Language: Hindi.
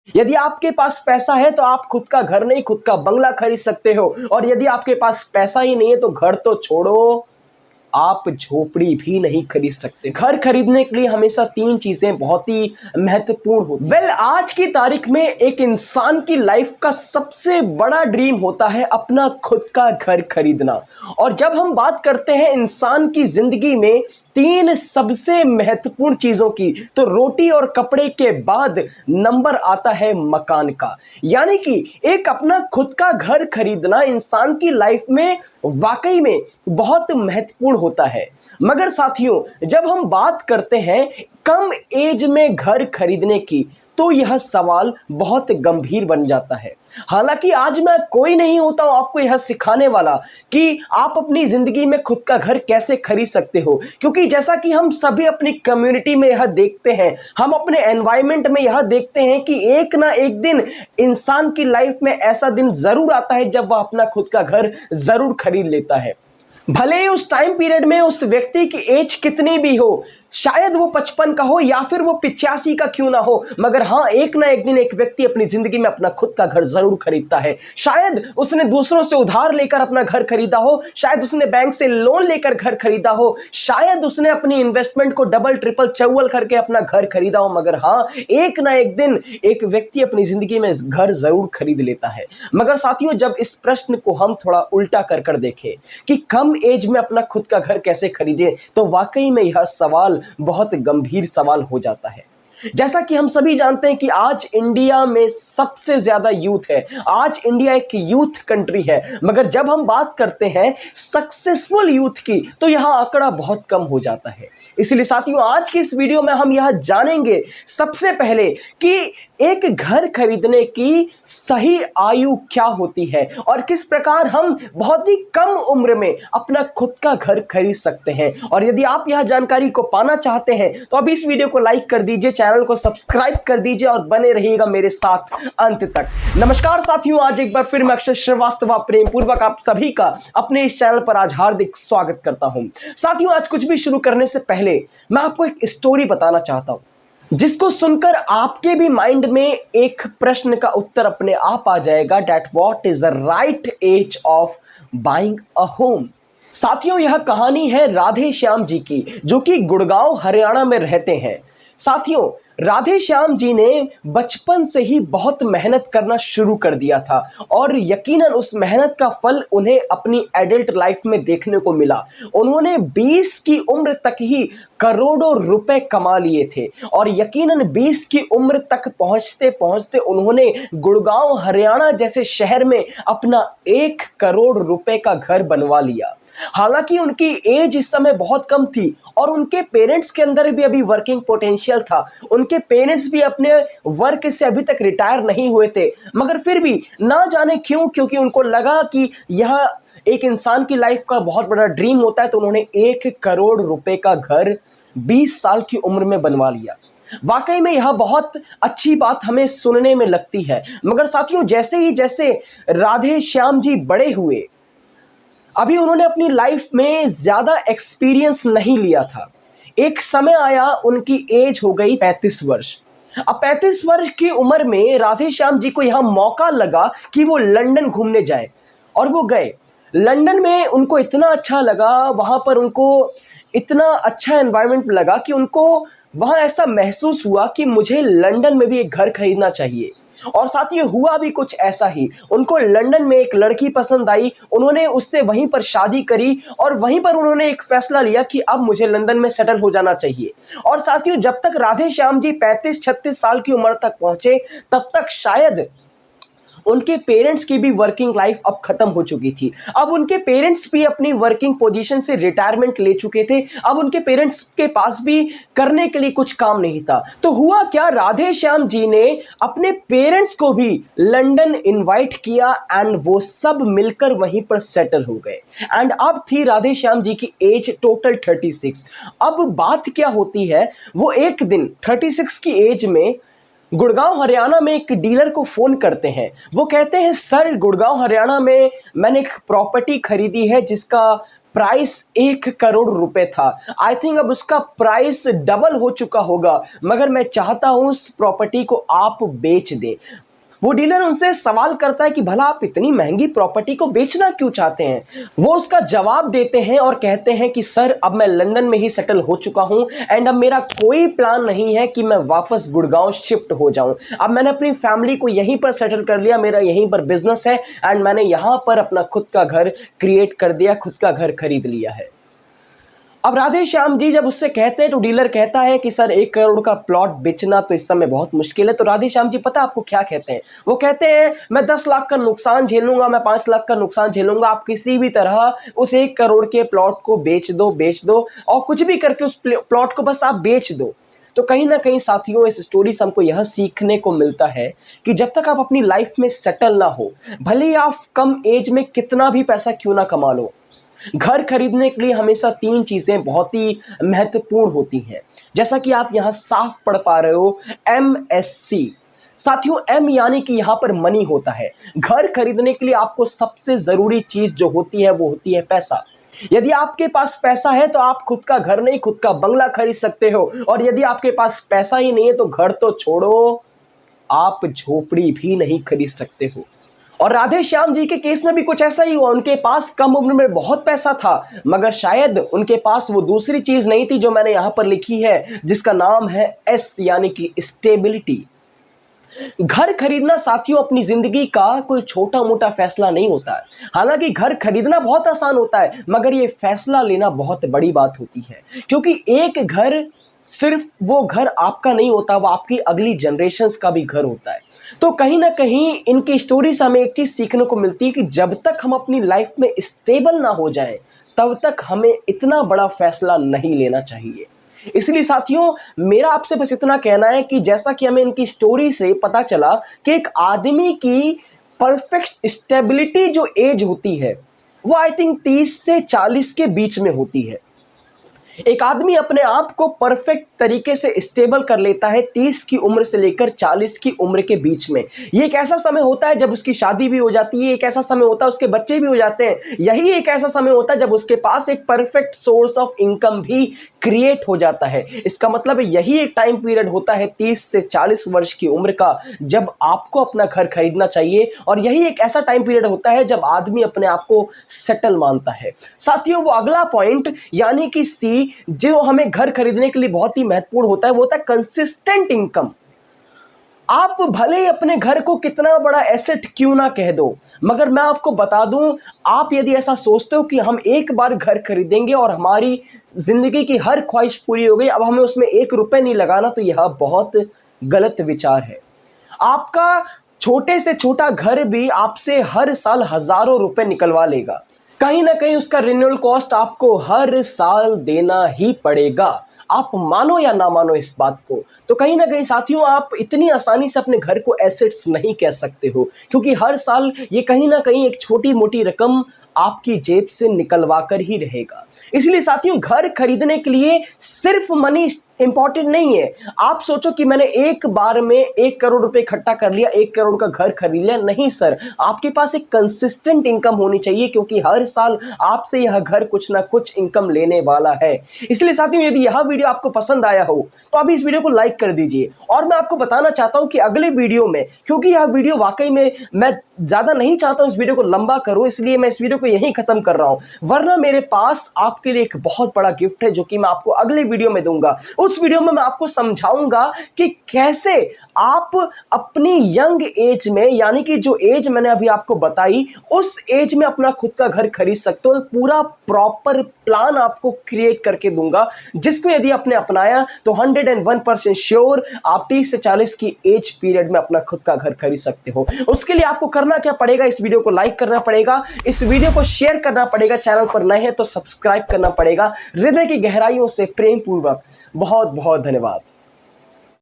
यदि आपके पास पैसा है तो आप खुद का घर नहीं, खुद का बंगला खरीद सकते हो, और यदि आपके पास पैसा ही नहीं है तो घर तो छोड़ो, आप झोपड़ी भी नहीं खरीद सकते। घर खरीदने के लिए हमेशा तीन चीजें बहुत ही महत्वपूर्ण होती। आज की तारीख में एक इंसान की लाइफ का सबसे बड़ा ड्रीम होता है अपना खुद का घर खरीदना। और जब हम बात करते हैं इंसान की जिंदगी में तीन सबसे महत्वपूर्ण चीजों की, तो रोटी और कपड़े के बाद नंबर आता है मकान का। यानी कि एक अपना खुद का घर खरीदना इंसान की लाइफ में वाकई में बहुत महत्वपूर्ण होता है। मगर साथियों, जब हम बात करते हैं कम एज में घर खरीदने की, तो यह सवाल बहुत गंभीर बन जाता है। हालांकि आज मैं कोई नहीं होता हूं आपको यह सिखाने वाला कि आप अपनी जिंदगी में खुद का घर कैसे खरीद सकते हो, क्योंकि जैसा कि हम सभी अपनी कम्युनिटी में यह देखते हैं, हम अपने एनवायरनमेंट में यह देखते हैं कि एक ना एक दिन इंसान की लाइफ में ऐसा दिन जरूर आता है जब वह अपना खुद का घर जरूर खरीद लेता है। भले ही उस टाइम पीरियड में उस व्यक्ति की एज कितनी भी हो, शायद वो 55 का हो या फिर वो 85 का क्यों ना हो, मगर हाँ, एक ना एक दिन एक व्यक्ति अपनी जिंदगी में अपना खुद का घर जरूर खरीदता है। शायद उसने दूसरों से उधार लेकर अपना घर खरीदा हो, शायद उसने बैंक से लोन लेकर घर खरीदा हो, शायद उसने अपनी इन्वेस्टमेंट को डबल ट्रिपल चौवल करके अपना घर खरीदा हो, मगर हाँ, एक ना एक दिन एक व्यक्ति अपनी जिंदगी में घर जरूर खरीद लेता है। मगर साथियों, जब इस प्रश्न को हम थोड़ा उल्टा कर देखें कि कम एज में अपना खुद का घर कैसे खरीदे, तो वाकई में यह सवाल बहुत गंभीर सवाल हो जाता है। जैसा कि हम सभी जानते हैं कि आज इंडिया में सबसे ज्यादा यूथ है, आज इंडिया एक यूथ कंट्री है, मगर जब हम बात करते हैं सक्सेसफुल यूथ की, तो यह आंकड़ा बहुत कम हो जाता है। इसलिए साथियों, आज की इस वीडियो में हम यह जानेंगे सबसे पहले कि एक घर खरीदने की सही आयु क्या होती है और किस प्रकार हम बहुत ही कम उम्र में अपना खुद का घर खरीद सकते हैं। और यदि आप यह जानकारी को पाना चाहते हैं तो अभी इस वीडियो को लाइक कर दीजिए, चैनल को सब्सक्राइब कर दीजिए और बने रहिएगा मेरे साथ अंत तक। नमस्कार साथियों, आज एक बार फिर मैं अक्षय श्रीवास्तव प्रेम पूर्वक आप सभी का अपने इस चैनल पर आज हार्दिक स्वागत करता हूं। साथियों, आज कुछ भी शुरू करने से पहले मैं आपको एक स्टोरी बताना चाहता हूं, जिसको सुनकर आपके भी माइंड में एक प्रश्न का उत्तर अपने आप आ जाएगा, that what is the right age of buying a home. साथियों, यह कहानी है राधे श्याम जी की, जो कि गुड़गांव हरियाणा में रहते हैं। साथियों, राधे श्याम जी ने बचपन से ही बहुत मेहनत करना शुरू कर दिया था और यकीनन उस मेहनत का फल उन्हें अपनी एडल्ट लाइफ में देखने को मिला। उन्होंने 20 की उम्र तक ही करोड़ों रुपए कमा लिए थे और यकीनन 20 की उम्र तक पहुंचते पहुंचते उन्होंने गुड़गांव हरियाणा जैसे शहर में अपना 1 करोड़ रुपए का घर बनवा लिया। हालांकि उनकी एज इस समय बहुत कम थी और उनके पेरेंट्स के अंदर भी अभी वर्किंग पोटेंशियल था। उनके पेरेंट्स भी अपने वर्क से अभी तक रिटायर नहीं हुए थे, मगर फिर भी ना जाने क्यों, क्योंकि उनको लगा कि यह एक इंसान की लाइफ का बहुत बड़ा ड्रीम होता है, तो उन्होंने 1 करोड़ रुपए का घर 20 साल की उम्र में बनवा लिया। वाकई में यह बहुत अच्छी बात हमें सुनने में लगती है। मगर साथियों, जैसे राधे श्याम जी बड़े हुए, अभी उन्होंने अपनी लाइफ में ज्यादा एक्सपीरियंस नहीं लिया था। एक समय आया, उनकी एज हो गई 35 वर्ष। अब 35 वर्ष की उम्र में राधे श्याम जी को यह मौका लगा कि वो लंदन घूमने जाए और वो गए। लंदन में उनको इतना अच्छा लगा, वहां पर उनको इतना अच्छा एनवायरनमेंट लगा कि उनको वहां ऐसा महसूस हुआ कि मुझे लंदन में भी एक घर खरीदना चाहिए। और साथ ये हुआ भी कुछ ऐसा ही। उनको लंदन में एक लड़की पसंद आई, उन्होंने उससे वहीं पर शादी करी और वहीं पर उन्होंने एक फैसला लिया कि अब मुझे लंदन में सेटल हो जाना चाहिए। और साथियों, जब तक राधे श्याम जी 35-36 साल की उम्र तक पहुंचे, तब तक शायद उनके पेरेंट्स की भी वर्किंग लाइफ अब खत्म हो चुकी थी। अब उनके पेरेंट्स भी अपनी वर्किंग पोजीशन से रिटायरमेंट ले चुके थे। अब उनके पेरेंट्स के पास भी करने के लिए कुछ काम नहीं था। तो हुआ क्या, राधे श्याम जी ने अपने पेरेंट्स को भी लंदन इनवाइट किया एंड वो सब मिलकर वहीं पर सेटल हो गए। एंड अब थी राधे श्याम जी की एज टोटल 36। अब बात क्या होती है, वो एक दिन 36 की एज में गुड़गांव हरियाणा में एक डीलर को फोन करते हैं। वो कहते हैं, सर गुड़गांव हरियाणा में मैंने एक प्रॉपर्टी खरीदी है जिसका प्राइस 1 करोड़ रुपए था। आई थिंक अब उसका प्राइस डबल हो चुका होगा, मगर मैं चाहता हूं उस प्रॉपर्टी को आप बेच दें। वो डीलर उनसे सवाल करता है कि भला आप इतनी महंगी प्रॉपर्टी को बेचना क्यों चाहते हैं। वो उसका जवाब देते हैं और कहते हैं कि सर, अब मैं लंदन में ही सेटल हो चुका हूं एंड अब मेरा कोई प्लान नहीं है कि मैं वापस गुड़गांव शिफ्ट हो जाऊं। अब मैंने अपनी फैमिली को यहीं पर सेटल कर लिया, मेरा यहीं पर बिजनेस है एंड मैंने यहां पर अपना खुद का घर क्रिएट कर दिया, खुद का घर खरीद लिया है। अब राधे श्याम जी जब उससे कहते हैं तो डीलर कहता है कि सर 1 करोड़ का प्लॉट बेचना तो इस समय बहुत मुश्किल है। तो राधे श्याम जी पता आपको क्या कहते हैं? वो कहते हैं मैं 10 लाख का नुकसान झेलूंगा, मैं 5 लाख का नुकसान झेलूंगा, आप किसी भी तरह उस 1 करोड़ के प्लॉट को बेच दो और कुछ भी करके उस प्लॉट को बस आप बेच दो। तो कहीं ना कहीं साथियों, इस स्टोरी से हमको यह सीखने को मिलता है कि जब तक आप अपनी लाइफ में सेटल ना हो, भले ही आप कम एज में कितना भी पैसा क्यों ना कमा लो, घर खरीदने के लिए हमेशा 3 चीजें बहुत ही महत्वपूर्ण होती हैं। जैसा कि आप यहां साफ पढ़ पा रहे हो, MSC। साथियों, M यानी कि यहां पर मनी होता है। घर खरीदने के लिए आपको सबसे जरूरी चीज जो होती है वो होती है पैसा। यदि आपके पास पैसा है तो आप खुद का घर नहीं, खुद का बंगला खरीद सकते हो, और यदि आपके पास पैसा ही नहीं है तो घर तो छोड़ो, आप झोपड़ी भी नहीं खरीद सकते हो। और राधे श्याम जी के केस में भी कुछ ऐसा ही हुआ। उनके पास कम उम्र में बहुत पैसा था, मगर शायद उनके पास वो दूसरी चीज नहीं थी जो मैंने यहां पर लिखी है, जिसका नाम है S यानी कि स्टेबिलिटी। घर खरीदना साथियों अपनी जिंदगी का कोई छोटा मोटा फैसला नहीं होता है। हालांकि घर खरीदना बहुत आसान होता है, मगर ये फैसला लेना बहुत बड़ी बात होती है, क्योंकि एक घर सिर्फ वो घर आपका नहीं होता, वो आपकी अगली जनरेशन्स का भी घर होता है। तो कहीं ना कहीं इनकी स्टोरी से हमें एक चीज सीखने को मिलती है कि जब तक हम अपनी लाइफ में स्टेबल ना हो जाएं, तब तक हमें इतना बड़ा फैसला नहीं लेना चाहिए। इसलिए साथियों, मेरा आपसे बस इतना कहना है कि जैसा कि हमें इनकी स्टोरी से पता चला कि एक आदमी की परफेक्ट स्टेबिलिटी जो एज होती है वो आई थिंक 30 से 40 के बीच में होती है। एक आदमी अपने आप को परफेक्ट तरीके से स्टेबल कर लेता है 30 की उम्र से लेकर 40 की उम्र के बीच में। ये एक ऐसा समय होता है जब उसकी शादी भी हो जाती है, एक ऐसा समय होता है उसके बच्चे भी हो जाते हैं। यही एक ऐसा समय होता है जब उसके पास एक परफेक्ट सोर्स ऑफ इनकम भी क्रिएट हो जाता है। इसका मतलब है यही एक टाइम पीरियड होता है 30 से 40 वर्ष की उम्र का, जब आपको अपना घर खरीदना चाहिए, और यही एक ऐसा टाइम पीरियड होता है जब आदमी अपने आप को सेटल मानता है। साथियों, वो अगला पॉइंट यानी कि C जो हमें घर खरीदने के लिए बहुत ही महत्वपूर्ण होता है वो होता है कंसिस्टेंट इनकम। आप भले ही अपने घर को कितना बड़ा एसेट क्यों ना कह दो, मगर मैं आपको बता दूं, आप यदि ऐसा सोचते हो कि हम एक बार घर खरीदेंगे और हमारी जिंदगी की हर ख्वाहिश पूरी हो गई, अब हमें उसमें 1 रुपए नहीं लगाना, तो यह बहुत गलत विचार है। आपका छोटे से छोटा घर भी आपसे हर साल हजारों रुपए निकलवा लेगा। कहीं ना कहीं उसका रिन्यूअल कॉस्ट आपको हर साल देना ही पड़ेगा, आप मानो या ना मानो इस बात को। तो कहीं ना कहीं साथियों, आप इतनी आसानी से अपने घर को एसेट्स नहीं कह सकते हो, क्योंकि हर साल ये कहीं ना कहीं एक छोटी मोटी रकम आपकी जेब से निकलवा कर ही रहेगा। इसलिए साथियों, घर खरीदने के लिए सिर्फ मनी इंपॉर्टेंट नहीं है। आप सोचो कि मैंने एक बार में 1 करोड़ रुपए इकट्ठा कर लिया, 1 करोड़ का घर खरीद लिया, नहीं सर। आपके पास एक कंसिस्टेंट इनकम होनी चाहिए, क्योंकि हर साल आपसे यह घर कुछ ना कुछ इनकम लेने वाला है। इसलिए साथियों, यदि यह वीडियो आपको पसंद आया हो तो अभी इस वीडियो को लाइक कर दीजिए। और मैं आपको बताना चाहता हूं कि अगले वीडियो में, क्योंकि यह वीडियो वाकई में मैं ज्यादा नहीं चाहता हूं इस वीडियो को लंबा करूं, इसलिए मैं इस वीडियो को यहीं खत्म कर रहा हूं। वरना मेरे पास आपके लिए एक बहुत बड़ा गिफ्ट है जो कि मैं आपको अगले वीडियो में दूंगा। उस वीडियो में मैं आपको समझाऊंगा कि कैसे आप अपनी यंग एज में, यानी कि जो एज मैंने अभी आपको बताई, उस एज में अपना खुद का घर खरीद सकते हो। पूरा प्रॉपर प्लान आपको क्रिएट करके दूंगा, जिसको यदि आपने अपनाया तो 101% श्योर आप 30 से 40 की एज पीरियड में अपना खुद का घर खरीद सकते हो। उसके लिए आपको करना क्या पड़ेगा, इस वीडियो को लाइक करना पड़ेगा, इस वीडियो को शेयर करना पड़ेगा, चैनल पर नए हैं तो सब्सक्राइब करना पड़ेगा। हृदय की गहराइयों से प्रेम पूर्वक बहुत बहुत धन्यवाद।